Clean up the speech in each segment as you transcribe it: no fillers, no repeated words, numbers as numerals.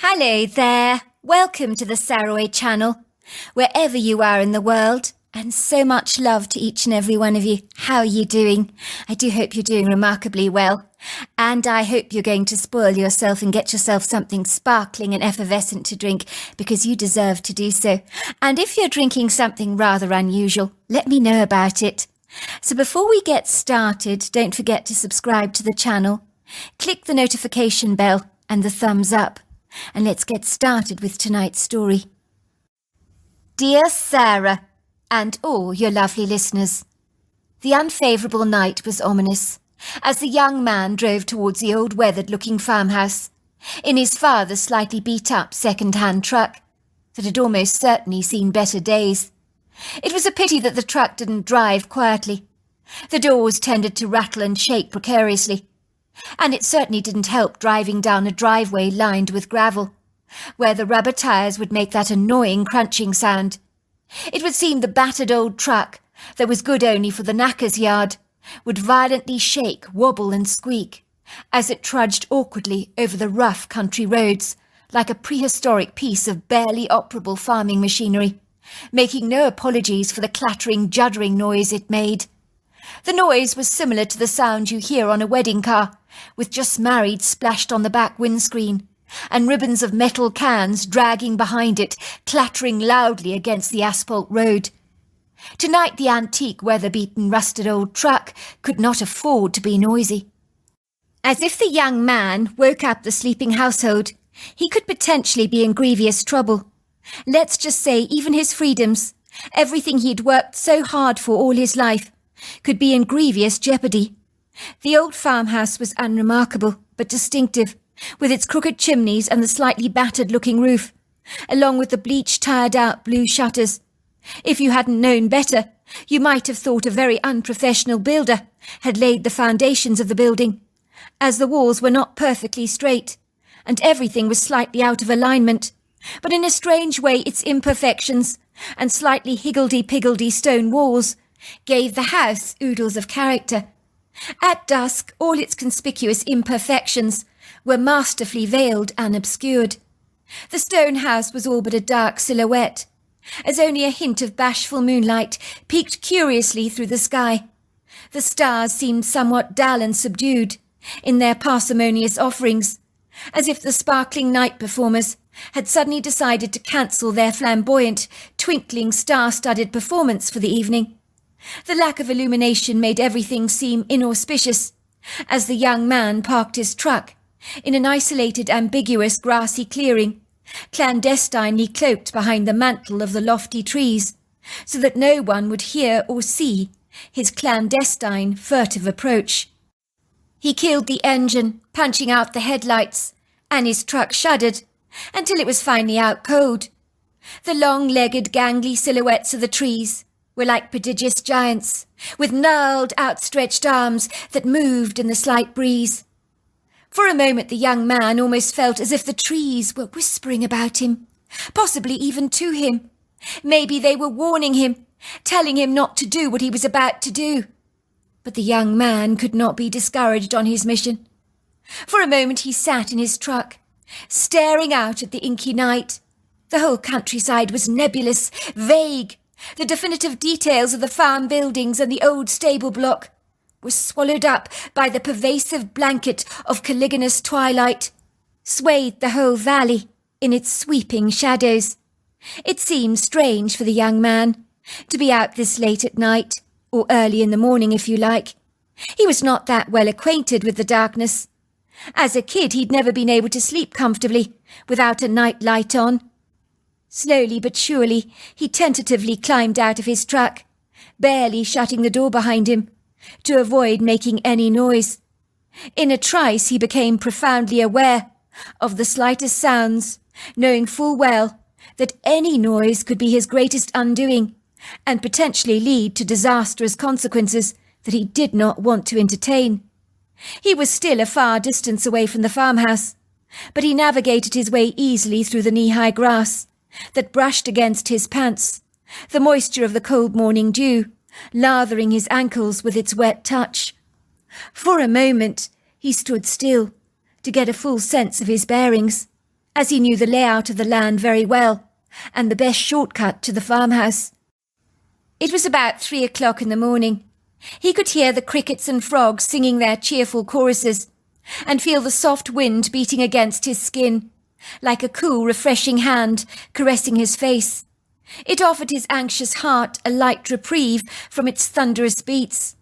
Hello there, welcome to the Saroy channel, wherever you are in the world, and so much love to each and every one of you. How are you doing? I do hope you're doing remarkably well, and I hope you're going to spoil yourself and get yourself something sparkling and effervescent to drink, because you deserve to do so. And if you're drinking something rather unusual, let me know about it. So before we get started, don't forget to subscribe to the channel, click the notification bell and the thumbs up. And let's get started with tonight's story. Dear Sarah, and all your lovely listeners, the unfavourable night was ominous, as the young man drove towards the old weathered-looking farmhouse, in his father's slightly beat-up second-hand truck, that had almost certainly seen better days. It was a pity that the truck didn't drive quietly. The doors tended to rattle and shake precariously, and it certainly didn't help driving down a driveway lined with gravel, where the rubber tyres would make that annoying crunching sound. It would seem the battered old truck, that was good only for the knacker's yard, would violently shake, wobble and squeak, as it trudged awkwardly over the rough country roads, like a prehistoric piece of barely operable farming machinery, making no apologies for the clattering, juddering noise it made. The noise was similar to the sound you hear on a wedding car, with just married splashed on the back windscreen, and ribbons of metal cans dragging behind it, clattering loudly against the asphalt road. Tonight the antique, weather-beaten, rusted old truck could not afford to be noisy. As if the young man woke up the sleeping household, he could potentially be in grievous trouble. Let's just say even his freedoms, everything he'd worked so hard for all his life, could be in grievous jeopardy. The old farmhouse was unremarkable, but distinctive, with its crooked chimneys and the slightly battered-looking roof, along with the bleached, tired-out blue shutters. If you hadn't known better, you might have thought a very unprofessional builder had laid the foundations of the building, as the walls were not perfectly straight, and everything was slightly out of alignment, but in a strange way its imperfections and slightly higgledy-piggledy stone walls gave the house oodles of character. At dusk, all its conspicuous imperfections were masterfully veiled and obscured. The stone house was all but a dark silhouette, as only a hint of bashful moonlight peeked curiously through the sky. The stars seemed somewhat dull and subdued in their parsimonious offerings, as if the sparkling night performers had suddenly decided to cancel their flamboyant, twinkling, star-studded performance for the evening. The lack of illumination made everything seem inauspicious, as the young man parked his truck in an isolated, ambiguous, grassy clearing, clandestinely cloaked behind the mantle of the lofty trees, so that no one would hear or see his clandestine, furtive approach. He killed the engine, punching out the headlights, and his truck shuddered until it was finally out cold. The long-legged, gangly silhouettes of the trees were like prodigious giants, with gnarled, outstretched arms that moved in the slight breeze. For a moment the young man almost felt as if the trees were whispering about him, possibly even to him. Maybe they were warning him, telling him not to do what he was about to do. But the young man could not be discouraged on his mission. For a moment he sat in his truck, staring out at the inky night. The whole countryside was nebulous, vague. The definitive details of the farm buildings and the old stable block were swallowed up by the pervasive blanket of caliginous twilight, swathed the whole valley in its sweeping shadows. It seemed strange for the young man to be out this late at night, or early in the morning if you like. He was not that well acquainted with the darkness. As a kid he'd never been able to sleep comfortably without a night light on. Slowly but surely, he tentatively climbed out of his truck, barely shutting the door behind him, to avoid making any noise. In a trice he became profoundly aware of the slightest sounds, knowing full well that any noise could be his greatest undoing, and potentially lead to disastrous consequences that he did not want to entertain. He was still a far distance away from the farmhouse, but he navigated his way easily through the knee-high grass that brushed against his pants, the moisture of the cold morning dew lathering his ankles with its wet touch. For a moment he stood still, to get a full sense of his bearings, as he knew the layout of the land very well and the best shortcut to the farmhouse. It was about 3 o'clock in the morning. He could hear the crickets and frogs singing their cheerful choruses and feel the soft wind beating against his skin, like a cool, refreshing hand caressing his face. It offered his anxious heart a light reprieve from its thunderous beats.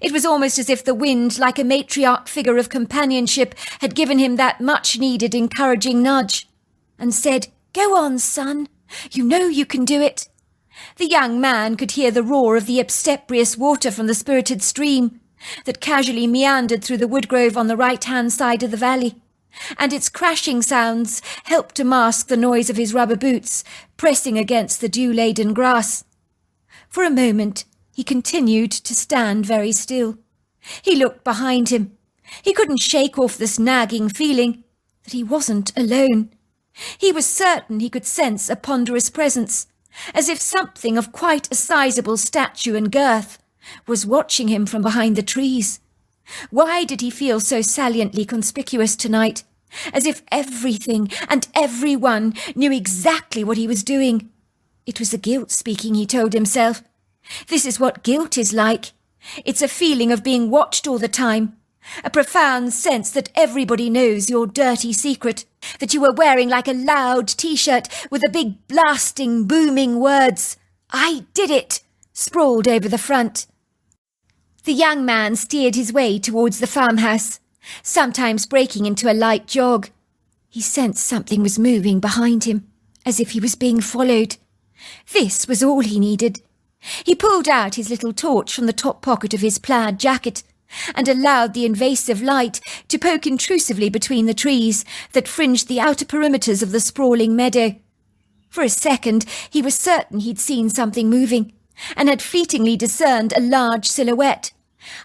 It was almost as if the wind, like a matriarch figure of companionship, had given him that much-needed encouraging nudge, and said, "Go on, son. You know you can do it." The young man could hear the roar of the obstreperous water from the spirited stream that casually meandered through the woodgrove on the right-hand side of the valley, and its crashing sounds helped to mask the noise of his rubber boots pressing against the dew-laden grass. For a moment, he continued to stand very still. He looked behind him. He couldn't shake off this nagging feeling that he wasn't alone. He was certain he could sense a ponderous presence, as if something of quite a sizable stature and girth was watching him from behind the trees. Why did he feel so saliently conspicuous tonight, as if everything and everyone knew exactly what he was doing? It was the guilt speaking, he told himself. This is what guilt is like. It's a feeling of being watched all the time, a profound sense that everybody knows your dirty secret, that you were wearing like a loud T-shirt with the big blasting, booming words, "I did it," sprawled over the front. The young man steered his way towards the farmhouse, sometimes breaking into a light jog. He sensed something was moving behind him, as if he was being followed. This was all he needed. He pulled out his little torch from the top pocket of his plaid jacket and allowed the invasive light to poke intrusively between the trees that fringed the outer perimeters of the sprawling meadow. For a second, he was certain he'd seen something moving and had fleetingly discerned a large silhouette,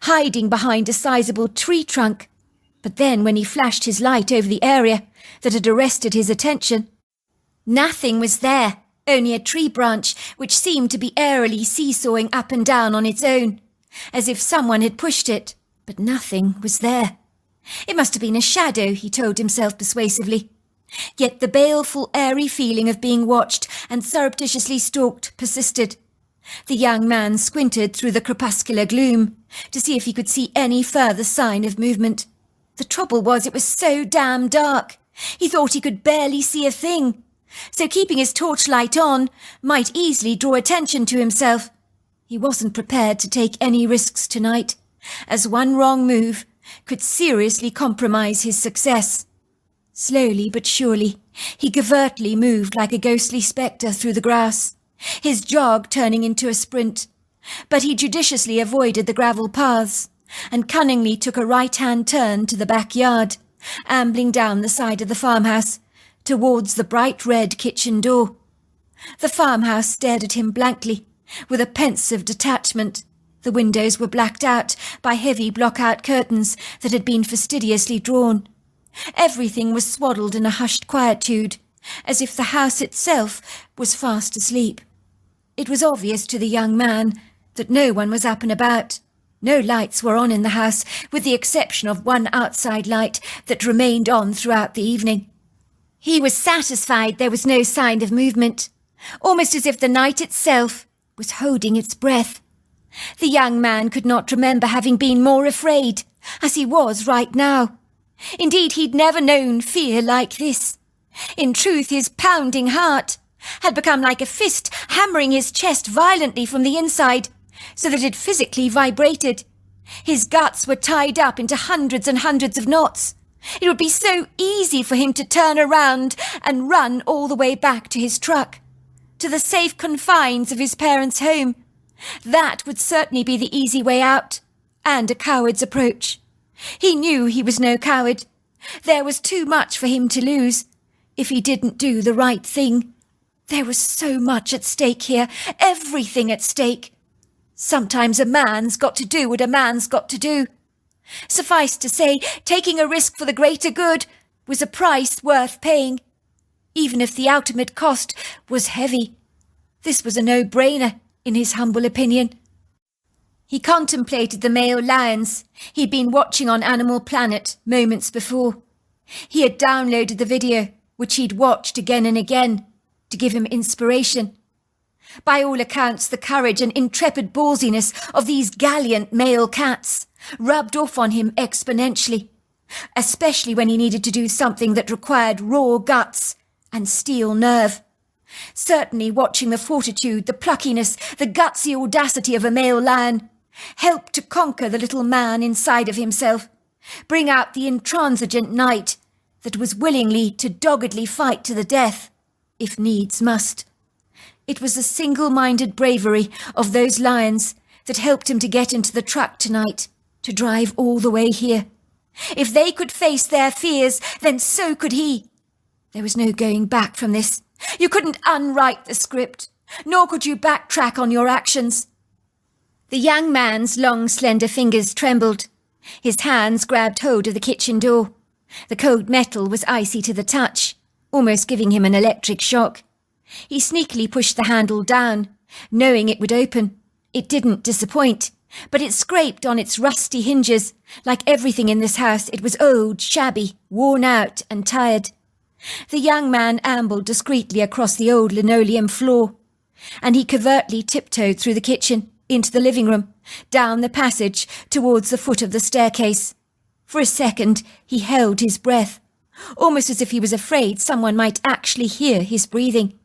hiding behind a sizable tree trunk. But then, when he flashed his light over the area that had arrested his attention, nothing was there. Only a tree branch which seemed to be airily seesawing up and down on its own, as if someone had pushed it, but nothing was there. It must have been a shadow, he told himself persuasively. Yet the baleful, airy feeling of being watched and surreptitiously stalked persisted. The young man squinted through the crepuscular gloom to see if he could see any further sign of movement. The trouble was it was so damn dark. He thought he could barely see a thing. So keeping his torchlight on might easily draw attention to himself. He wasn't prepared to take any risks tonight, as one wrong move could seriously compromise his success. Slowly but surely, he covertly moved like a ghostly spectre through the grass, his jog turning into a sprint. But he judiciously avoided the gravel paths and cunningly took a right-hand turn to the backyard, ambling down the side of the farmhouse towards the bright red kitchen door. The farmhouse stared at him blankly, with a pensive detachment. The windows were blacked out by heavy block-out curtains that had been fastidiously drawn. Everything was swaddled in a hushed quietude, as if the house itself was fast asleep. It was obvious to the young man that no one was up and about. No lights were on in the house, with the exception of one outside light that remained on throughout the evening. He was satisfied there was no sign of movement, almost as if the night itself was holding its breath. The young man could not remember having been more afraid, as he was right now. Indeed, he'd never known fear like this. In truth, his pounding heart had become like a fist hammering his chest violently from the inside, so that it physically vibrated. His guts were tied up into hundreds and hundreds of knots. It would be so easy for him to turn around and run all the way back to his truck, to the safe confines of his parents' home. That would certainly be the easy way out, and a coward's approach. He knew he was no coward. There was too much for him to lose if he didn't do the right thing. There was so much at stake here, everything at stake. Sometimes a man's got to do what a man's got to do. Suffice to say, taking a risk for the greater good was a price worth paying, even if the ultimate cost was heavy. This was a no-brainer, in his humble opinion. He contemplated the male lions he'd been watching on Animal Planet moments before. He had downloaded the video, which he'd watched again and again to give him inspiration. By all accounts, the courage and intrepid ballsiness of these gallant male cats rubbed off on him exponentially, especially when he needed to do something that required raw guts and steel nerve. Certainly watching the fortitude, the pluckiness, the gutsy audacity of a male lion helped to conquer the little man inside of himself, bring out the intransigent knight that was willingly to doggedly fight to the death, if needs must. It was the single-minded bravery of those lions that helped him to get into the truck tonight, to drive all the way here. If they could face their fears, then so could he. There was no going back from this. You couldn't unwrite the script, nor could you backtrack on your actions. The young man's long, slender fingers trembled. His hands grabbed hold of the kitchen door. The cold metal was icy to the touch, almost giving him an electric shock. He sneakily pushed the handle down, knowing it would open. It didn't disappoint, but it scraped on its rusty hinges. Like everything in this house, it was old, shabby, worn out and tired. The young man ambled discreetly across the old linoleum floor, and he covertly tiptoed through the kitchen, into the living room, down the passage towards the foot of the staircase. For a second he held his breath, almost as if he was afraid someone might actually hear his breathing.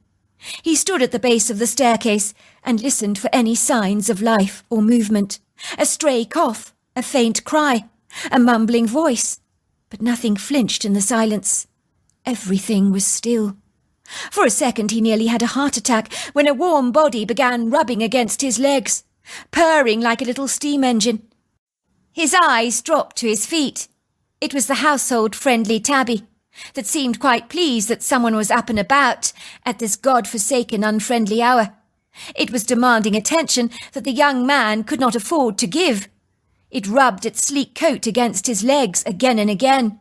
He stood at the base of the staircase and listened for any signs of life or movement. A stray cough, a faint cry, a mumbling voice, but nothing flinched in the silence. Everything was still. For a second he nearly had a heart attack when a warm body began rubbing against his legs, purring like a little steam engine. His eyes dropped to his feet. It was the household-friendly Tabby, that seemed quite pleased that someone was up and about at this god-forsaken unfriendly hour. It was demanding attention that the young man could not afford to give. It rubbed its sleek coat against his legs again and again.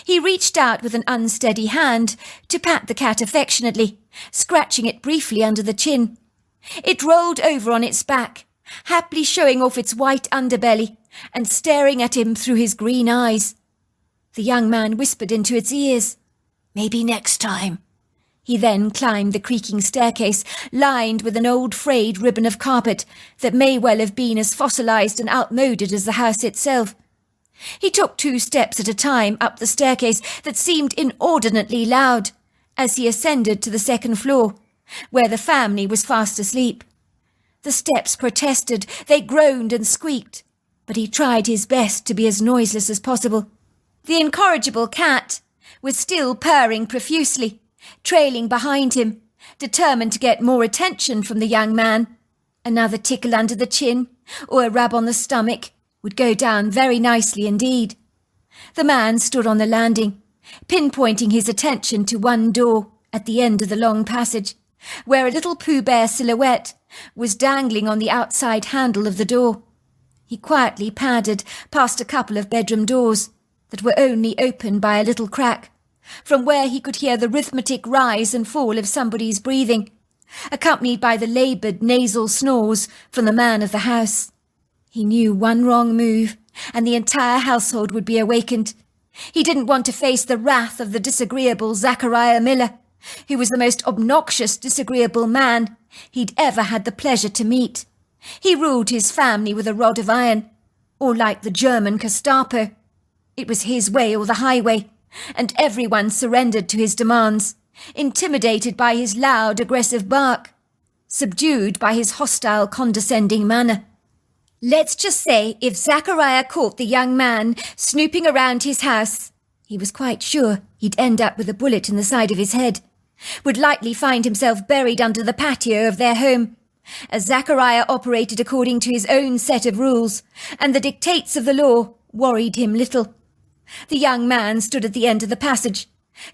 He reached out with an unsteady hand to pat the cat affectionately, scratching it briefly under the chin. It rolled over on its back, happily showing off its white underbelly and staring at him through his green eyes. The young man whispered into its ears, "Maybe next time." He then climbed the creaking staircase, lined with an old frayed ribbon of carpet that may well have been as fossilized and outmoded as the house itself. He took 2 steps at a time up the staircase that seemed inordinately loud as he ascended to the 2nd floor, where the family was fast asleep. The steps protested, they groaned and squeaked, but he tried his best to be as noiseless as possible. The incorrigible cat was still purring profusely, trailing behind him, determined to get more attention from the young man. Another tickle under the chin, or a rub on the stomach, would go down very nicely indeed. The man stood on the landing, pinpointing his attention to one door at the end of the long passage, where a little Pooh Bear silhouette was dangling on the outside handle of the door. He quietly padded past a couple of bedroom doors that were only open by a little crack, from where he could hear the rhythmic rise and fall of somebody's breathing, accompanied by the laboured nasal snores from the man of the house. He knew one wrong move, and the entire household would be awakened. He didn't want to face the wrath of the disagreeable Zachariah Miller, who was the most obnoxious, disagreeable man he'd ever had the pleasure to meet. He ruled his family with a rod of iron, or like the German Gestapo. It was his way or the highway, and everyone surrendered to his demands, intimidated by his loud, aggressive bark, subdued by his hostile, condescending manner. Let's just say if Zachariah caught the young man snooping around his house, he was quite sure he'd end up with a bullet in the side of his head, would likely find himself buried under the patio of their home, as Zachariah operated according to his own set of rules, and the dictates of the law worried him little. The young man stood at the end of the passage,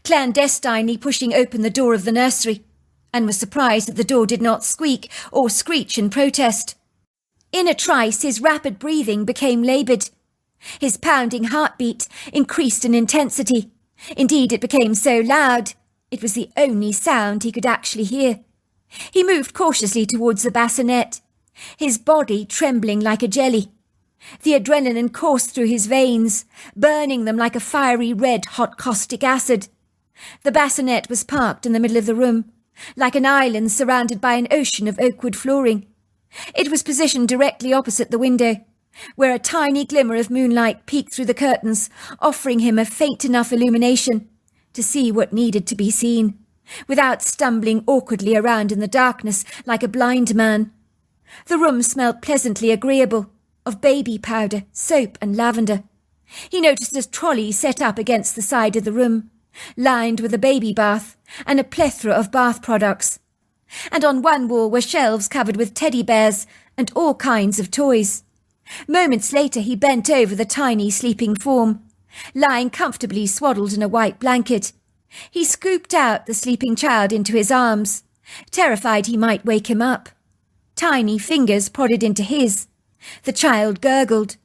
clandestinely pushing open the door of the nursery, and was surprised that the door did not squeak or screech in protest. In a trice, his rapid breathing became laboured. His pounding heartbeat increased in intensity. Indeed, it became so loud, it was the only sound he could actually hear. He moved cautiously towards the bassinet, his body trembling like a jelly. The adrenaline coursed through his veins, burning them like a fiery red hot caustic acid. The bassinet was parked in the middle of the room, like an island surrounded by an ocean of oakwood flooring. It was positioned directly opposite the window, where a tiny glimmer of moonlight peeked through the curtains, offering him a faint enough illumination to see what needed to be seen, without stumbling awkwardly around in the darkness like a blind man. The room smelled pleasantly agreeable, of baby powder, soap and lavender. He noticed a trolley set up against the side of the room, lined with a baby bath and a plethora of bath products. And on one wall were shelves covered with teddy bears and all kinds of toys. Moments later he bent over the tiny sleeping form, lying comfortably swaddled in a white blanket. He scooped out the sleeping child into his arms, terrified he might wake him up. Tiny fingers prodded into his. The child gurgled.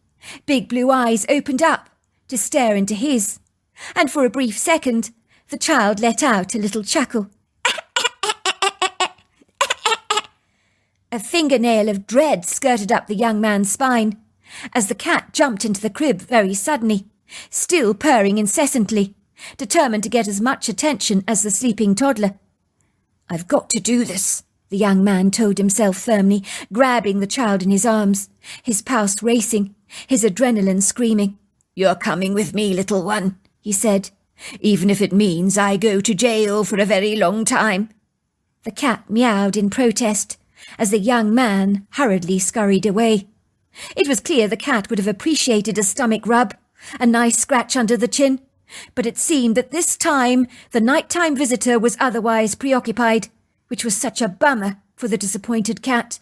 Big blue eyes opened up to stare into his, and for a brief second the child let out a little chuckle. A fingernail of dread skirted up the young man's spine as the cat jumped into the crib very suddenly, still purring incessantly, determined to get as much attention as the sleeping toddler. "I've got to do this," the young man told himself firmly, grabbing the child in his arms, his pulse racing, his adrenaline screaming. "You're coming with me, little one," he said, "even if it means I go to jail for a very long time." The cat meowed in protest as the young man hurriedly scurried away. It was clear the cat would have appreciated a stomach rub, a nice scratch under the chin, but it seemed that this time the nighttime visitor was otherwise preoccupied, which was such a bummer for the disappointed cat.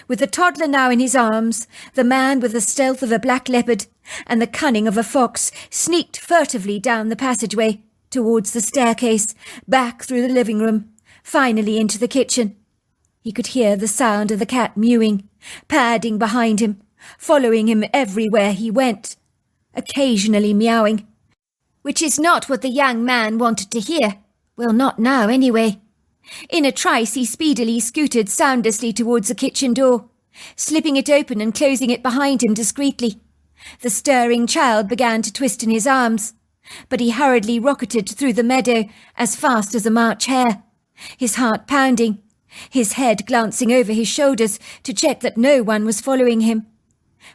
With the toddler now in his arms, the man with the stealth of a black leopard and the cunning of a fox sneaked furtively down the passageway, towards the staircase, back through the living room, finally into the kitchen. He could hear the sound of the cat mewing, padding behind him, following him everywhere he went, occasionally meowing, which is not what the young man wanted to hear. Well, not now, anyway. In a trice he speedily scooted soundlessly towards the kitchen door, slipping it open and closing it behind him discreetly. The stirring child began to twist in his arms, but he hurriedly rocketed through the meadow as fast as a March hare, his heart pounding, his head glancing over his shoulders to check that no one was following him.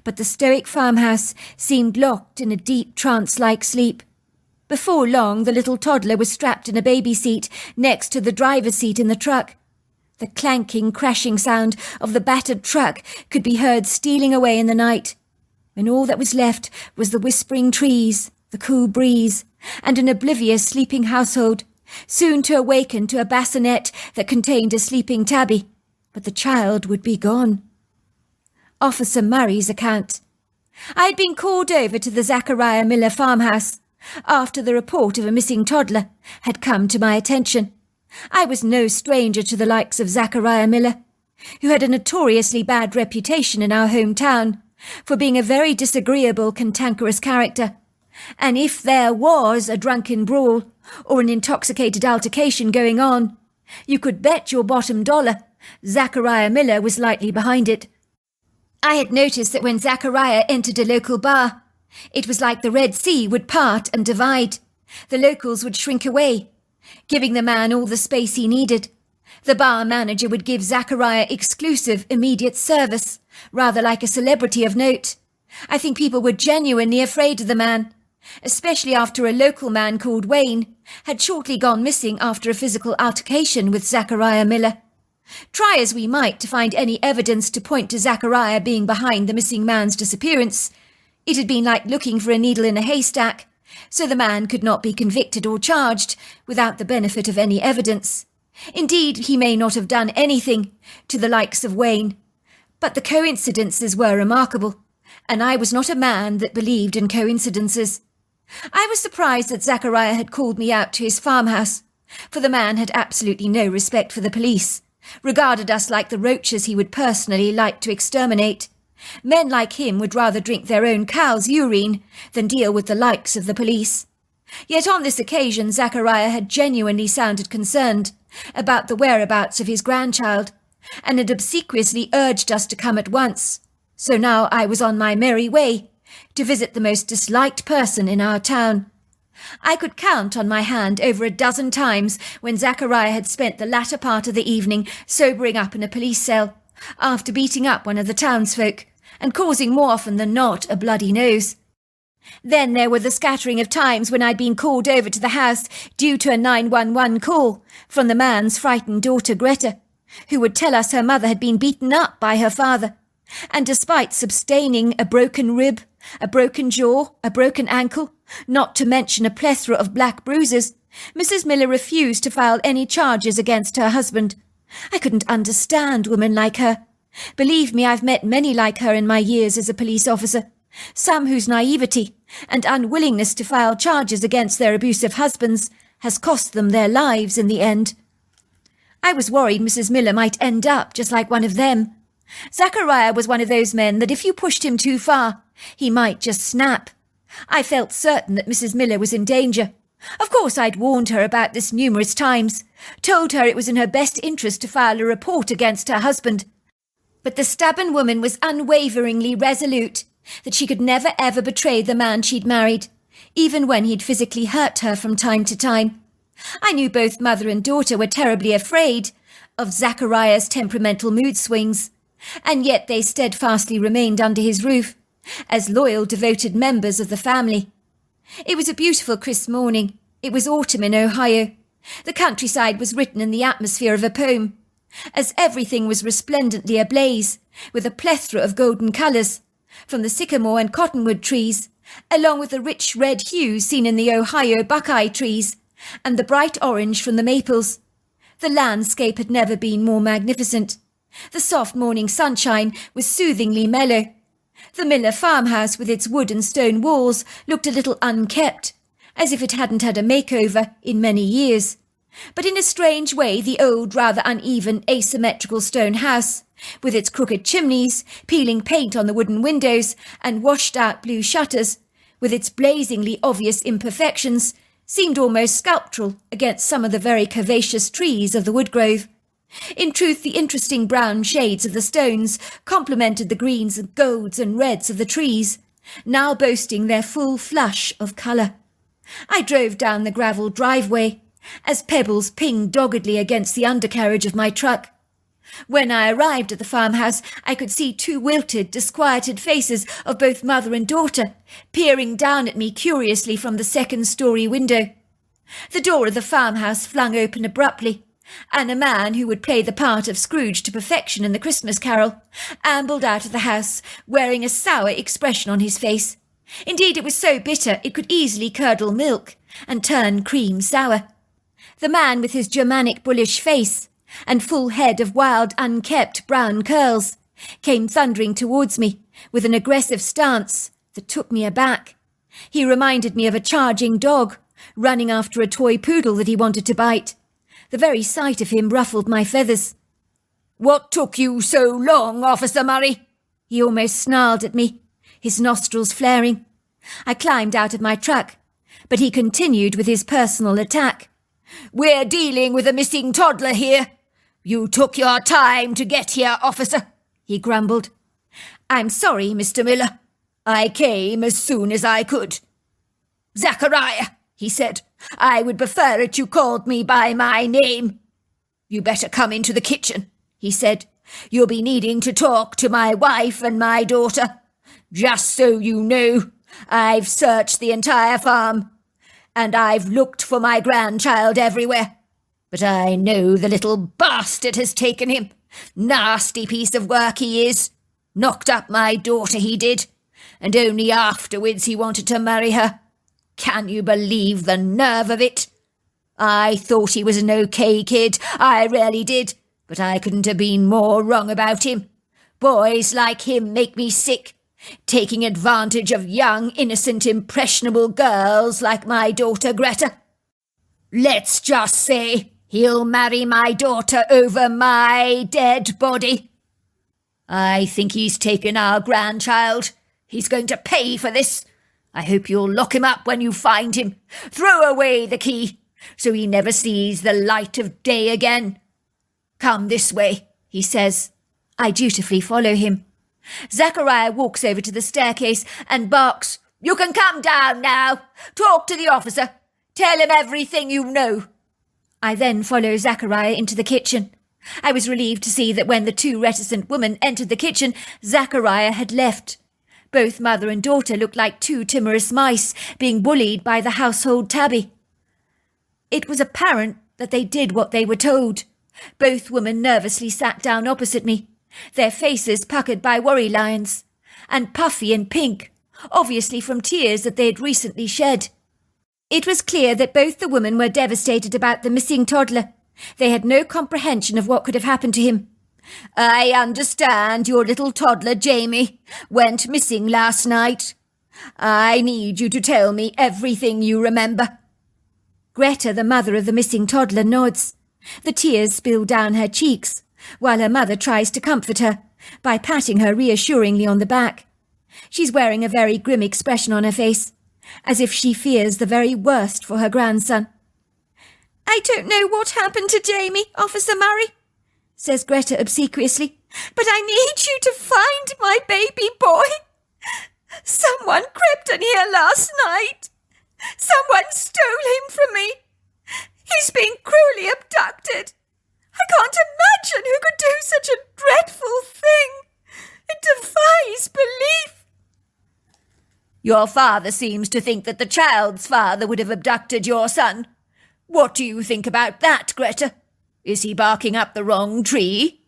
But the stoic farmhouse seemed locked in a deep trance-like sleep. Before long, the little toddler was strapped in a baby seat next to the driver's seat in the truck. The clanking, crashing sound of the battered truck could be heard stealing away in the night, when all that was left was the whispering trees, the cool breeze, and an oblivious sleeping household, soon to awaken to a bassinet that contained a sleeping tabby, but the child would be gone. Officer Murray's account. I had been called over to the Zachariah Miller farmhouse after the report of a missing toddler had come to my attention. I was no stranger to the likes of Zachariah Miller, who had a notoriously bad reputation in our hometown for being a very disagreeable, cantankerous character, and if there was a drunken brawl or an intoxicated altercation going on, you could bet your bottom dollar Zachariah Miller was lightly behind it. I had noticed that when Zachariah entered a local bar, it was like the Red Sea would part and divide. The locals would shrink away, giving the man all the space he needed. The bar manager would give Zachariah exclusive, immediate service, rather like a celebrity of note. I think people were genuinely afraid of the man, especially after a local man called Wayne had shortly gone missing after a physical altercation with Zachariah Miller. Try as we might to find any evidence to point to Zachariah being behind the missing man's disappearance, it had been like looking for a needle in a haystack, so the man could not be convicted or charged without the benefit of any evidence. Indeed, he may not have done anything to the likes of Wayne, but the coincidences were remarkable, and I was not a man that believed in coincidences. I was surprised that Zachariah had called me out to his farmhouse, for the man had absolutely no respect for the police, regarded us like the roaches he would personally like to exterminate. Men like him would rather drink their own cow's urine than deal with the likes of the police. Yet on this occasion Zachariah had genuinely sounded concerned about the whereabouts of his grandchild, and had obsequiously urged us to come at once. So now I was on my merry way to visit the most disliked person in our town. I could count on my hand over a dozen times when Zachariah had spent the latter part of the evening sobering up in a police cell, after beating up one of the townsfolk, and causing more often than not a bloody nose. Then there were the scattering of times when I'd been called over to the house due to a 911 call from the man's frightened daughter Greta, who would tell us her mother had been beaten up by her father, and despite sustaining a broken rib, a broken jaw, a broken ankle, not to mention a plethora of black bruises, Mrs. Miller refused to file any charges against her husband. I couldn't understand women like her. Believe me, I've met many like her in my years as a police officer, some whose naivety and unwillingness to file charges against their abusive husbands has cost them their lives in the end. I was worried Mrs. Miller might end up just like one of them. Zachariah was one of those men that if you pushed him too far, he might just snap. I felt certain that Mrs. Miller was in danger. Of course, I'd warned her about this numerous times, told her it was in her best interest to file a report against her husband. But the stubborn woman was unwaveringly resolute that she could never ever betray the man she'd married, even when he'd physically hurt her from time to time. I knew both mother and daughter were terribly afraid of Zachariah's temperamental mood swings, and yet they steadfastly remained under his roof, as loyal, devoted members of the family. It was a beautiful crisp morning. It was autumn in Ohio. The countryside was written in the atmosphere of a poem, as everything was resplendently ablaze, with a plethora of golden colours, from the sycamore and cottonwood trees, along with the rich red hues seen in the Ohio buckeye trees, and the bright orange from the maples. The landscape had never been more magnificent. The soft morning sunshine was soothingly mellow. The Miller farmhouse with its wood and stone walls looked a little unkept, as if it hadn't had a makeover in many years. But in a strange way the old, rather uneven, asymmetrical stone house, with its crooked chimneys, peeling paint on the wooden windows, and washed-out blue shutters, with its blazingly obvious imperfections, seemed almost sculptural against some of the very curvaceous trees of the woodgrove. In truth, the interesting brown shades of the stones complemented the greens and golds and reds of the trees, now boasting their full flush of colour. I drove down the gravel driveway, as pebbles pinged doggedly against the undercarriage of my truck. When I arrived at the farmhouse, I could see two wilted, disquieted faces of both mother and daughter, peering down at me curiously from the second-story window. The door of the farmhouse flung open abruptly, and a man who would play the part of Scrooge to perfection in the Christmas Carol ambled out of the house, wearing a sour expression on his face. Indeed, it was so bitter it could easily curdle milk and turn cream sour. The man with his Germanic bullish face and full head of wild, unkept brown curls came thundering towards me with an aggressive stance that took me aback. He reminded me of a charging dog running after a toy poodle that he wanted to bite. The very sight of him ruffled my feathers. "What took you so long, Officer Murray?" He almost snarled at me, his nostrils flaring. I climbed out of my truck, but he continued with his personal attack. "We're dealing with a missing toddler here. You took your time to get here, officer," he grumbled. "I'm sorry, Mr. Miller. I came as soon as I could." "Zachariah," he said, "I would prefer it you called me by my name." "You better come into the kitchen," he said. "You'll be needing to talk to my wife and my daughter. Just so you know, I've searched the entire farm, and I've looked for my grandchild everywhere. But I know the little bastard has taken him. Nasty piece of work he is. Knocked up my daughter, he did, and only afterwards he wanted to marry her. Can you believe the nerve of it? I thought he was an okay kid, I really did, but I couldn't have been more wrong about him. Boys like him make me sick, taking advantage of young, innocent, impressionable girls like my daughter Greta. Let's just say he'll marry my daughter over my dead body. I think he's taken our grandchild. He's going to pay for this. I hope you'll lock him up when you find him. Throw away the key, so he never sees the light of day again. Come this way, he says. I dutifully follow him. Zachariah walks over to the staircase and barks, You can come down now. Talk to the officer. Tell him everything you know. I then follow Zachariah into the kitchen. I was relieved to see that when the two reticent women entered the kitchen, Zachariah had left. Both mother and daughter looked like two timorous mice being bullied by the household tabby. It was apparent that they did what they were told. Both women nervously sat down opposite me, their faces puckered by worry lines, and puffy and pink, obviously from tears that they had recently shed. It was clear that both the women were devastated about the missing toddler. They had no comprehension of what could have happened to him. I understand your little toddler, Jamie, went missing last night. I need you to tell me everything you remember. Greta, the mother of the missing toddler, nods. The tears spill down her cheeks, while her mother tries to comfort her by patting her reassuringly on the back. She's wearing a very grim expression on her face, as if she fears the very worst for her grandson. I don't know what happened to Jamie, Officer Murray, says Greta obsequiously, but I need you to find my baby boy. Someone crept in here last night. Someone stole him from me. He's been cruelly abducted. I can't imagine who could do such a dreadful thing. It defies belief. Your father seems to think that the child's father would have abducted your son. What do you think about that, Greta? Is he barking up the wrong tree?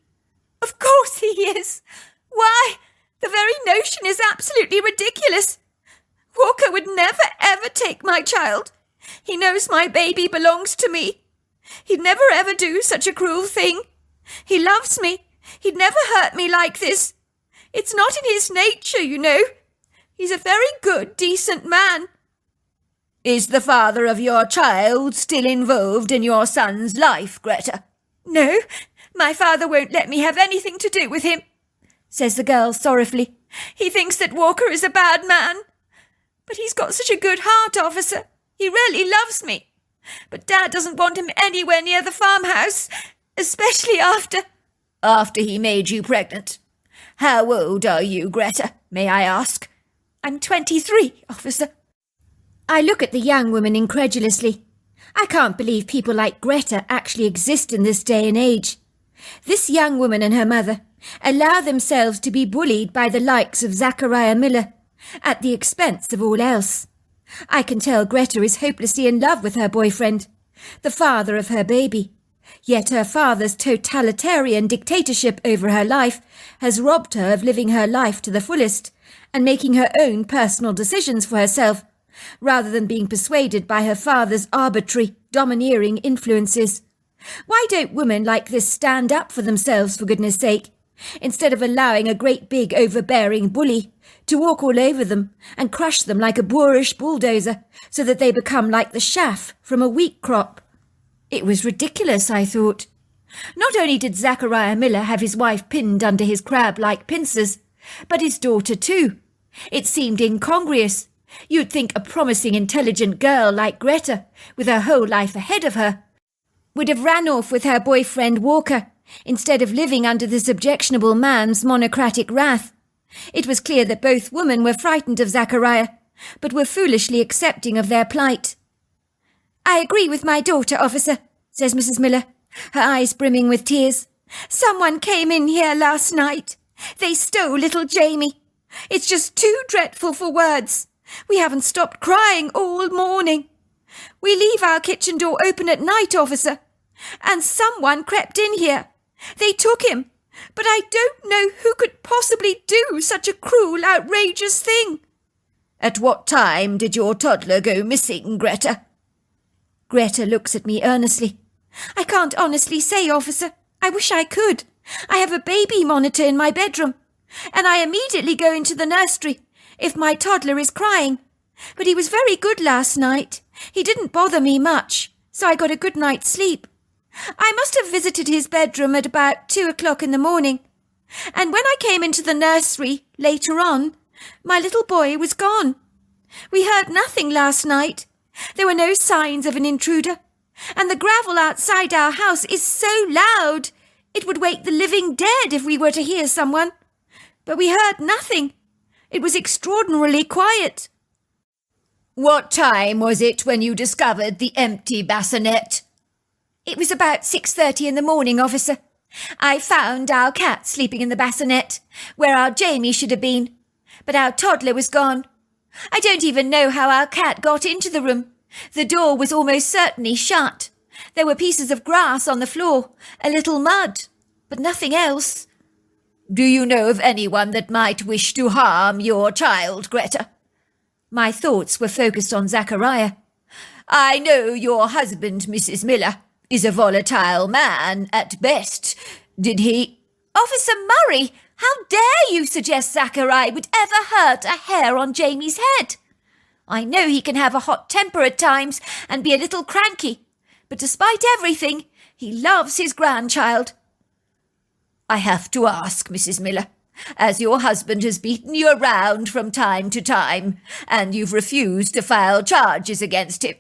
Of course he is. Why, the very notion is absolutely ridiculous. Walker would never, ever take my child. He knows my baby belongs to me. He'd never, ever do such a cruel thing. He loves me. He'd never hurt me like this. It's not in his nature, you know. He's a very good, decent man. Is the father of your child still involved in your son's life, Greta? No, my father won't let me have anything to do with him, says the girl sorrowfully. He thinks that Walker is a bad man. But he's got such a good heart, officer. He really loves me. But Dad doesn't want him anywhere near the farmhouse, especially after he made you pregnant. How old are you, Greta, may I ask? I'm 23, officer. I look at the young woman incredulously. I can't believe people like Greta actually exist in this day and age. This young woman and her mother allow themselves to be bullied by the likes of Zachariah Miller at the expense of all else. I can tell Greta is hopelessly in love with her boyfriend, the father of her baby. Yet her father's totalitarian dictatorship over her life has robbed her of living her life to the fullest and making her own personal decisions for herself, rather than being persuaded by her father's arbitrary, domineering influences. Why don't women like this stand up for themselves, for goodness sake, instead of allowing a great big overbearing bully to walk all over them and crush them like a boorish bulldozer so that they become like the chaff from a wheat crop? It was ridiculous, I thought. Not only did Zachariah Miller have his wife pinned under his crab-like pincers, but his daughter too. It seemed incongruous. You'd think a promising, intelligent girl like Greta, with her whole life ahead of her, would have ran off with her boyfriend Walker, instead of living under this objectionable man's monocratic wrath. It was clear that both women were frightened of Zachariah, but were foolishly accepting of their plight. I agree with my daughter, officer, says Mrs. Miller, her eyes brimming with tears. Someone came in here last night. They stole little Jamie. It's just too dreadful for words. We haven't stopped crying all morning. We leave our kitchen door open at night, officer, and someone crept in here. They took him, but I don't know who could possibly do such a cruel, outrageous thing. At what time did your toddler go missing, Greta? Greta looks at me earnestly. I can't honestly say, officer. I wish I could. I have a baby monitor in my bedroom, and I immediately go into the nursery if my toddler is crying. But he was very good last night. He didn't bother me much, so I got a good night's sleep. I must have visited his bedroom at about 2 o'clock in the morning, and when I came into the nursery later on, my little boy was gone. We heard nothing last night. There were no signs of an intruder, and the gravel outside our house is so loud it would wake the living dead if we were to hear someone. But we heard nothing. It was extraordinarily quiet. What time was it when you discovered the empty bassinet? It was about 6:30 in the morning, officer. I found our cat sleeping in the bassinet, where our Jamie should have been, but our toddler was gone. I don't even know how our cat got into the room. The door was almost certainly shut. There were pieces of grass on the floor, a little mud, but nothing else. Do you know of anyone that might wish to harm your child, Greta? My thoughts were focused on Zachariah. I know your husband, Mrs. Miller, is a volatile man at best. Did he... Officer Murray, how dare you suggest Zachariah would ever hurt a hair on Jamie's head? I know he can have a hot temper at times and be a little cranky, but despite everything, he loves his grandchild. I have to ask, Mrs. Miller, as your husband has beaten you around from time to time, and you've refused to file charges against him.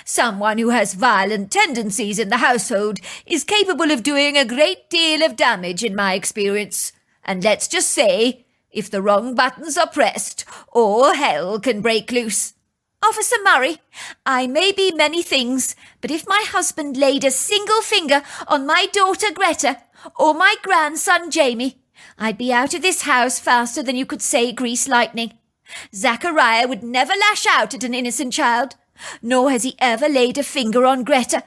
Someone who has violent tendencies in the household is capable of doing a great deal of damage in my experience, and let's just say, if the wrong buttons are pressed, all hell can break loose. Officer Murray, I may be many things, but if my husband laid a single finger on my daughter Greta or my grandson Jamie, I'd be out of this house faster than you could say grease lightning. Zachariah would never lash out at an innocent child, nor has he ever laid a finger on Greta.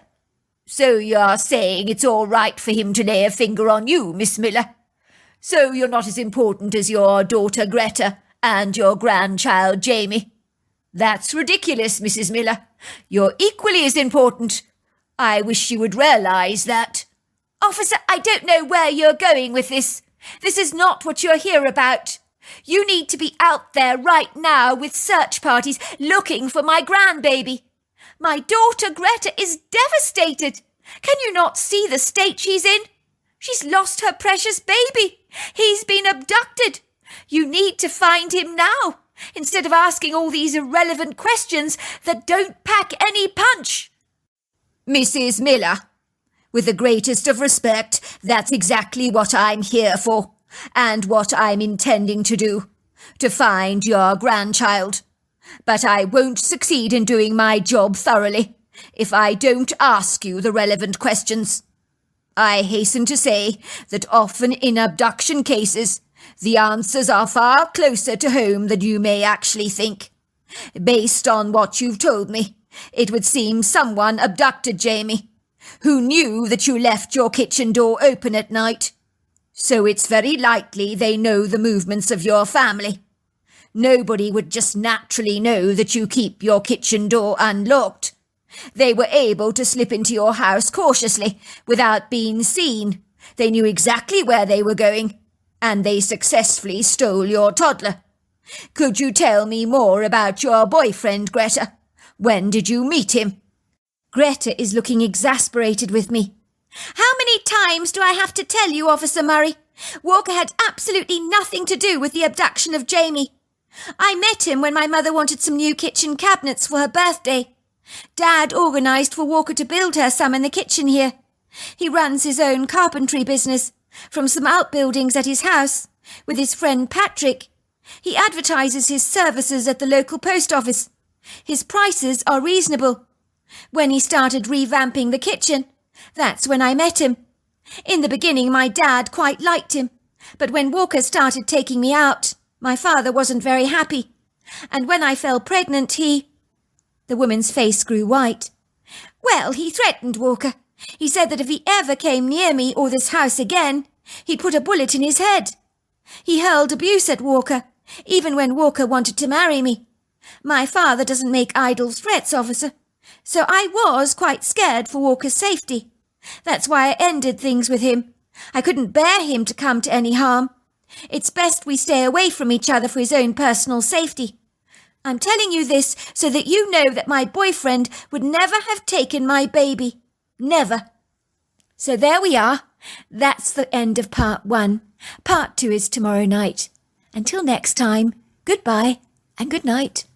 So you're saying it's all right for him to lay a finger on you, Miss Miller? So you're not as important as your daughter Greta and your grandchild Jamie? That's ridiculous, Mrs. Miller. You're equally as important. I wish you would realise that. Officer, I don't know where you're going with this. This is not what you're here about. You need to be out there right now with search parties looking for my grandbaby. My daughter Greta is devastated. Can you not see the state she's in? She's lost her precious baby. He's been abducted. You need to find him now, instead of asking all these irrelevant questions that don't pack any punch. Mrs. Miller, with the greatest of respect, that's exactly what I'm here for, and what I'm intending to do, to find your grandchild. But I won't succeed in doing my job thoroughly if I don't ask you the relevant questions. I hasten to say that often in abduction cases, the answers are far closer to home than you may actually think. Based on what you've told me, it would seem someone abducted Jamie, who knew that you left your kitchen door open at night. So it's very likely they know the movements of your family. Nobody would just naturally know that you keep your kitchen door unlocked. They were able to slip into your house cautiously, without being seen. They knew exactly where they were going, and they successfully stole your toddler. Could you tell me more about your boyfriend, Greta? When did you meet him? Greta is looking exasperated with me. How many times do I have to tell you, Officer Murray? Walker had absolutely nothing to do with the abduction of Jamie. I met him when my mother wanted some new kitchen cabinets for her birthday. Dad organised for Walker to build her some in the kitchen here. He runs his own carpentry business from some outbuildings at his house with his friend Patrick. He advertises his services at the local post office. His prices are reasonable. When he started revamping the kitchen, that's when I met him. In the beginning, my dad quite liked him, but when Walker started taking me out, my father wasn't very happy. And when I fell pregnant, he... The woman's face grew white. Well, he threatened Walker. He said that if he ever came near me or this house again, he'd put a bullet in his head. He hurled abuse at Walker, even when Walker wanted to marry me. My father doesn't make idle threats, officer, so I was quite scared for Walker's safety. That's why I ended things with him. I couldn't bear him to come to any harm. It's best we stay away from each other for his own personal safety. I'm telling you this so that you know that my boyfriend would never have taken my baby. Never. So there we are. That's the end of part 1. Part 2 is tomorrow night. Until next time, goodbye and good night.